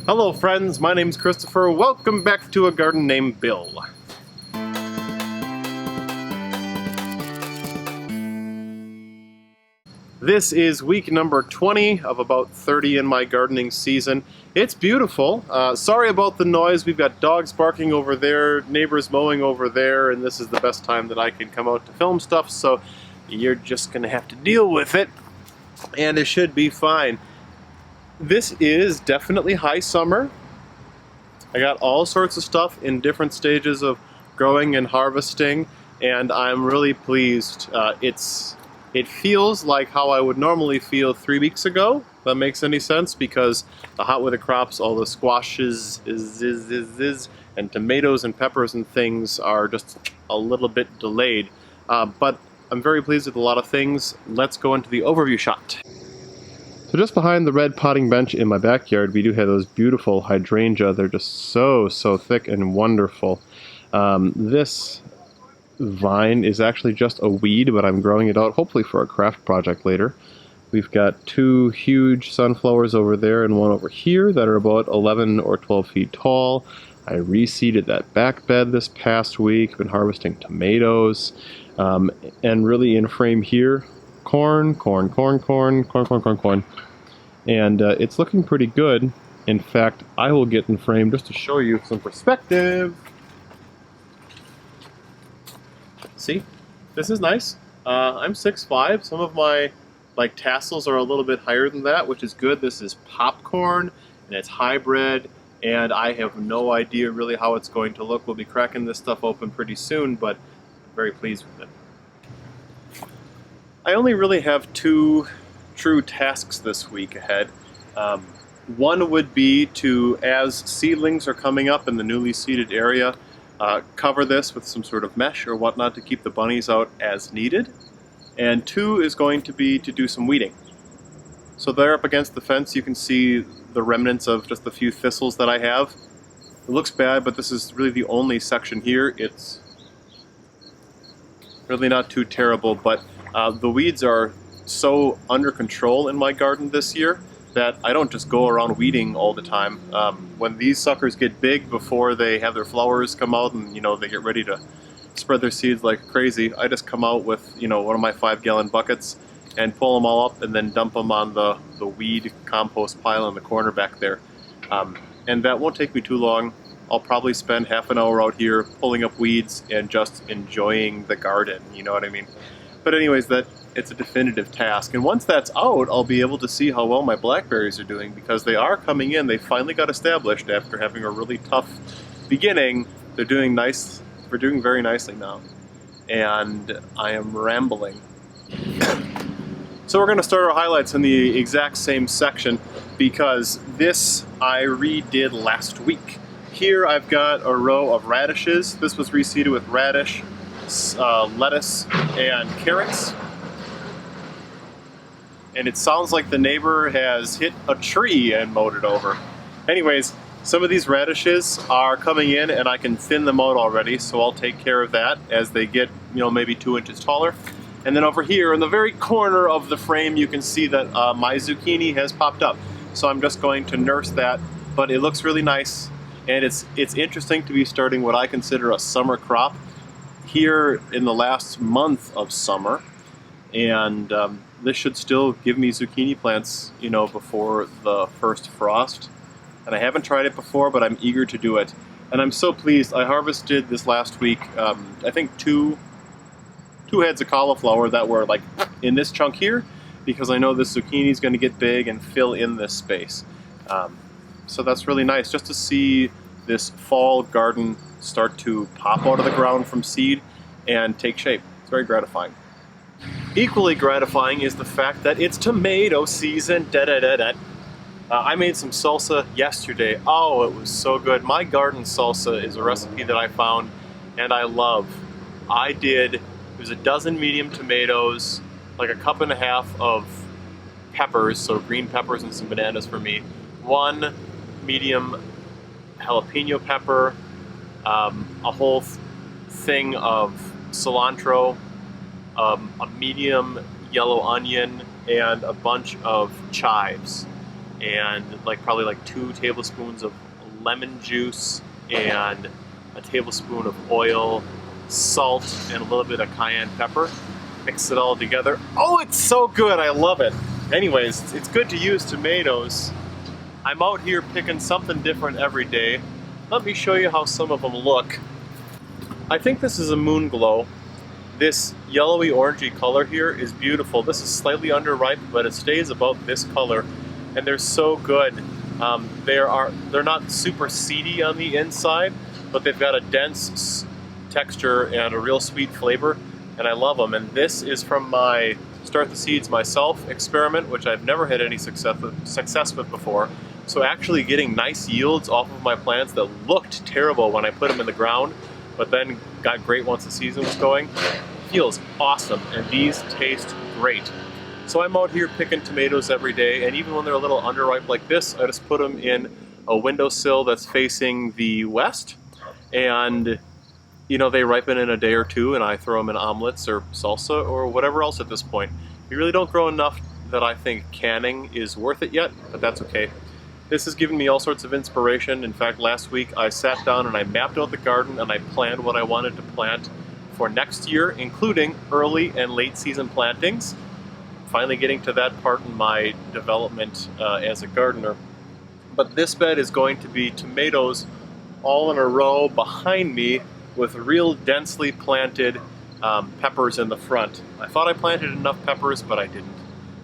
Hello friends, my name's Christopher. Welcome back to A Garden Named Bill. This is week number 20 of about 30 in my gardening season. It's beautiful. Sorry about the noise. We've got dogs barking over there, neighbors mowing over there, and this is the best time that I can come out to film stuff, so you're just gonna have to deal with it, and it should be fine. This is definitely high summer. I got all sorts of stuff in different stages of growing and harvesting, and I'm really pleased. It feels like how I would normally feel 3 weeks ago, if that makes any sense, because the hot weather crops, all the squashes and tomatoes and peppers and things are just a little bit delayed. But I'm very pleased with a lot of things. Let's go into the overview shot. So just behind the red potting bench in my backyard, we do have those beautiful hydrangea. They're just so thick and wonderful. This vine is actually just a weed, but I'm growing it out hopefully for a craft project later. We've got 2 huge sunflowers over there and one over here that are about 11 or 12 feet tall. I reseeded that back bed this past week, been harvesting tomatoes, and really in frame here, corn. And it's looking pretty good. In fact, I will get in frame just to show you some perspective. See, this is nice. I'm 6'5". Some of my tassels are a little bit higher than that, which is good. This is popcorn, and it's hybrid, and I have no idea really how it's going to look. We'll be cracking this stuff open pretty soon, but I'm very pleased with it. I only really have 2 true tasks this week ahead. One would be to, as seedlings are coming up in the newly seeded area, cover this with some sort of mesh or whatnot to keep the bunnies out as needed. And 2 is going to be to do some weeding. So there up against the fence you can see the remnants of just a few thistles that I have. It looks bad, but this is really the only section here. It's really not too terrible, but the weeds are so under control in my garden this year that I don't just go around weeding all the time. When these suckers get big before they have their flowers come out and they get ready to spread their seeds like crazy, I just come out with one of my 5-gallon buckets and pull them all up and then dump them on the weed compost pile in the corner back there. And that won't take me too long. I'll probably spend half an hour out here pulling up weeds and just enjoying the garden, you know what I mean? But anyways, it's a definitive task. And once that's out, I'll be able to see how well my blackberries are doing, because they are coming in. They finally got established after having a really tough beginning. They're doing nice. We're doing very nicely now. And I am rambling. So we're going to start our highlights in the exact same section, because this I redid last week. Here I've got a row of radishes. This was reseeded with radish, lettuce, and carrots. And it sounds like the neighbor has hit a tree and mowed it over. Anyways, some of these radishes are coming in and I can thin them out already, so I'll take care of that as they get, maybe 2 inches taller. And then over here in the very corner of the frame, you can see that my zucchini has popped up. So I'm just going to nurse that, but it looks really nice. And it's interesting to be starting what I consider a summer crop here in the last month of summer. And this should still give me zucchini plants, before the first frost. And I haven't tried it before, but I'm eager to do it. And I'm so pleased. I harvested this last week, I think two heads of cauliflower that were in this chunk here, because I know this zucchini is going to get big and fill in this space. So that's really nice, just to see this fall garden start to pop out of the ground from seed and take shape. It's very gratifying. Equally gratifying is the fact that it's tomato season. I made some salsa yesterday. Oh, it was so good. My garden salsa is a recipe that I found and I love. It was a dozen medium tomatoes, like a cup and a half of peppers, so green peppers and some bananas for me, 1 medium jalapeno pepper, a whole thing of cilantro, a medium yellow onion, and a bunch of chives. and probably 2 tablespoons of lemon juice and a tablespoon of oil, salt, and a little bit of cayenne pepper. Mix it all together. Oh, it's so good, I love it. Anyways, it's good to use tomatoes. I'm out here picking something different every day. Let me show you how some of them look. I think this is a moon glow. This yellowy orangey color here is beautiful. This is slightly underripe, but it stays about this color, and they're so good. They're not super seedy on the inside, but they've got a dense texture and a real sweet flavor, and I love them. And this is from my Start the Seeds Myself experiment, which I've never had any success with before. So actually getting nice yields off of my plants that looked terrible when I put them in the ground, but then got great once the season was going, feels awesome, and these taste great. So I'm out here picking tomatoes every day, and even when they're a little underripe like this, I just put them in a windowsill that's facing the west, and they ripen in a day or two, and I throw them in omelets or salsa or whatever else at this point. We really don't grow enough that I think canning is worth it yet, but that's okay. This has given me all sorts of inspiration. In fact, last week I sat down and I mapped out the garden and I planned what I wanted to plant for next year, including early and late season plantings. Finally getting to that part in my development as a gardener. But this bed is going to be tomatoes all in a row behind me with real densely planted peppers in the front. I thought I planted enough peppers, but I didn't.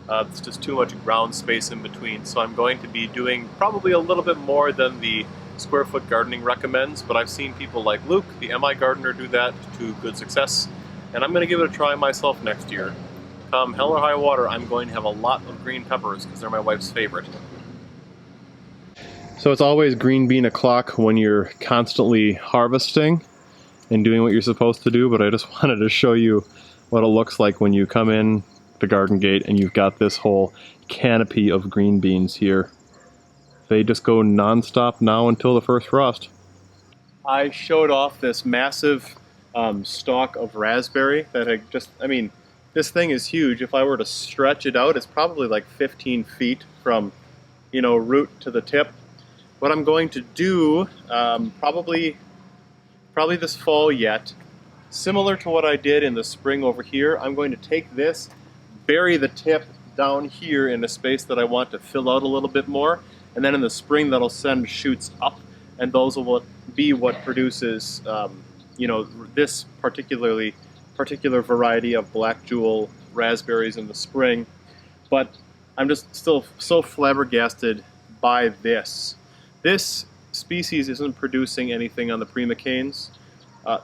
It's just too much ground space in between, so I'm going to be doing probably a little bit more than the square foot gardening recommends, but I've seen people like Luke, the MI gardener, do that to good success, and I'm going to give it a try myself next year. Come hell or high water, I'm going to have a lot of green peppers because they're my wife's favorite. So it's always green bean o'clock when you're constantly harvesting and doing what you're supposed to do, but I just wanted to show you what it looks like when you come in the garden gate and you've got this whole canopy of green beans here. They just go non-stop now until the first frost. I showed off this massive stalk of raspberry that had just, this thing is huge. If I were to stretch it out, it's probably like 15 feet from, root to the tip. What I'm going to do, probably this fall yet, similar to what I did in the spring over here, I'm going to take this, bury the tip down here in a space that I want to fill out a little bit more, and then in the spring that'll send shoots up, and those will be what produces, this particular variety of black jewel raspberries in the spring. But I'm just still so flabbergasted by this. This species isn't producing anything on the Primacanes.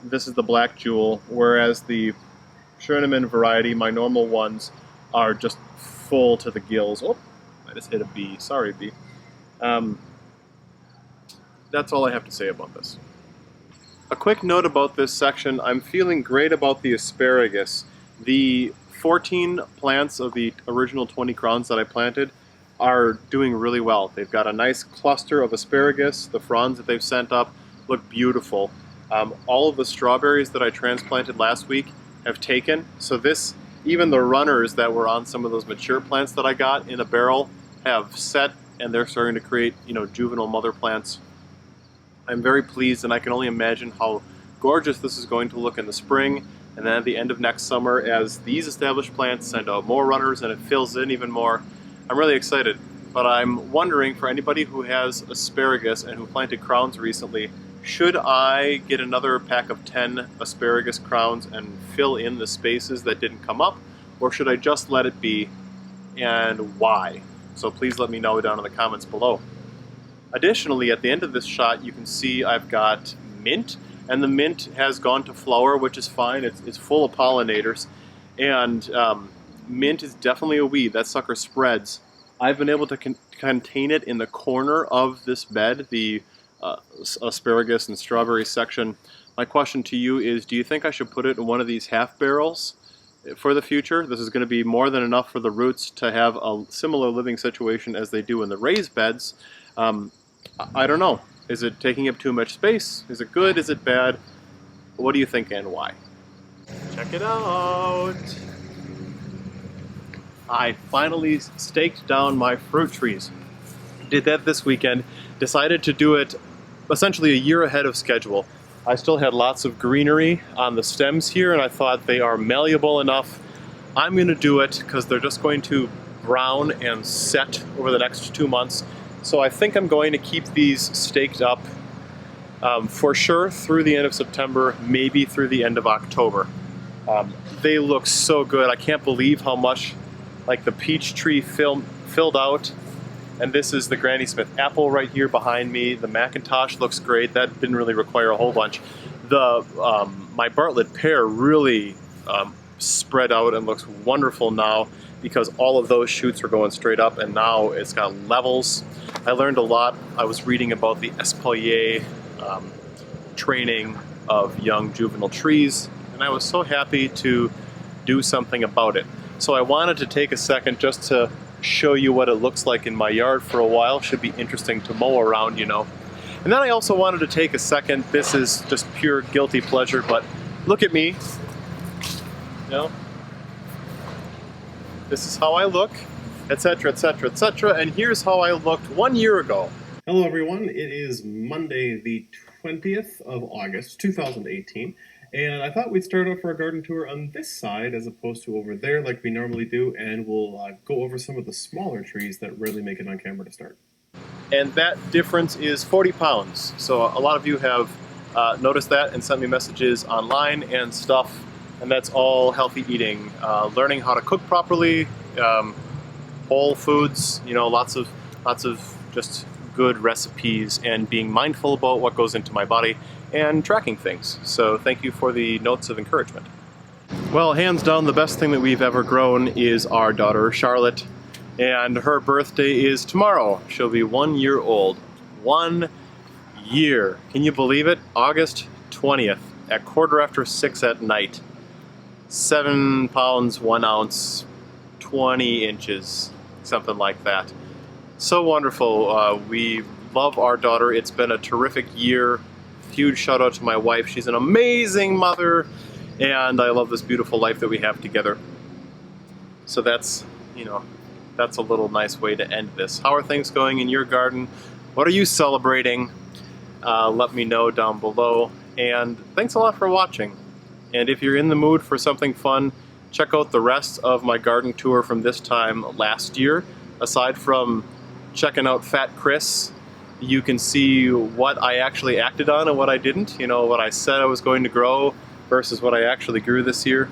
This is the black jewel, whereas the Sherneman variety, my normal ones, are just full to the gills. Oh, I just hit a bee. Sorry, bee. That's all I have to say about this. A quick note about this section. I'm feeling great about the asparagus. The 14 plants of the original 20 crowns that I planted are doing really well. They've got a nice cluster of asparagus. The fronds that they've sent up look beautiful. All of the strawberries that I transplanted last week have taken. So even the runners that were on some of those mature plants that I got in a barrel have set, and they're starting to create, juvenile mother plants. I'm very pleased, and I can only imagine how gorgeous this is going to look in the spring, and then at the end of next summer, as these established plants send out more runners and it fills in even more. I'm really excited, but I'm wondering, for anybody who has asparagus and who planted crowns recently, should I get another pack of 10 asparagus crowns and fill in the spaces that didn't come up, or should I just let it be, and why? So please let me know down in the comments below. Additionally, at the end of this shot, you can see I've got mint, and the mint has gone to flower, which is fine. It's full of pollinators, and mint is definitely a weed. That sucker spreads. I've been able to contain it in the corner of this bed, the asparagus and strawberry section. My question to you is, do you think I should put it in one of these half barrels for the future? This is going to be more than enough for the roots to have a similar living situation as they do in the raised beds. I don't know. Is it taking up too much space? Is it good? Is it bad? What do you think and why? Check it out! I finally staked down my fruit trees. Did that this weekend. Decided to do it essentially a year ahead of schedule. I still had lots of greenery on the stems here, and I thought they are malleable enough. I'm going to do it because they're just going to brown and set over the next 2 months. So I think I'm going to keep these staked up for sure through the end of September, maybe through the end of October. They look so good. I can't believe how much like the peach tree filled out. And this is the Granny Smith apple right here behind me. The Macintosh looks great. That didn't really require a whole bunch. My Bartlett pear really spread out and looks wonderful now because all of those shoots are going straight up, and now it's got levels. I learned a lot. I was reading about the espalier training of young juvenile trees, and I was so happy to do something about it. So I wanted to take a second just to show you what it looks like in my yard for a while. Should be interesting to mow around, you know. And then I also wanted to take a second, this is just pure guilty pleasure, but look at me, you know. This is how I look, etc., etc., etc., and here's how I looked 1 year ago. Hello everyone, it is Monday the 20th of August, 2018. And I thought we'd start off our garden tour on this side as opposed to over there like we normally do, and we'll go over some of the smaller trees that rarely make it on camera to start. And that difference is 40 pounds. So a lot of you have noticed that and sent me messages online and stuff, and that's all healthy eating. Learning how to cook properly, whole foods, you know, lots of just good recipes, and being mindful about what goes into my body and tracking things. So thank you for the notes of encouragement. Well, hands down, the best thing that we've ever grown is our daughter, Charlotte, and her birthday is tomorrow. She'll be 1 year old. 1 year. Can you believe it? August 20th at 6:15 at night. 7 pounds, 1 ounce, 20 inches, something like that. So wonderful. We love our daughter. It's been a terrific year. Huge shout out to my wife. She's an amazing mother, and I love this beautiful life that we have together. So that's, you know, that's a little nice way to end this. How are things going in your garden? What are you celebrating? Let me know down below. And thanks a lot for watching. And if you're in the mood for something fun, check out the rest of my garden tour from this time last year. Aside from checking out Fat Chris, you can see what I actually acted on and what I didn't. You know, what I said I was going to grow versus what I actually grew this year.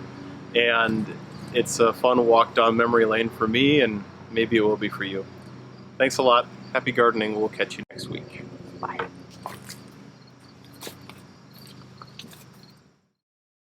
And it's a fun walk down memory lane for me, and maybe it will be for you. Thanks a lot. Happy gardening. We'll catch you next week. Bye.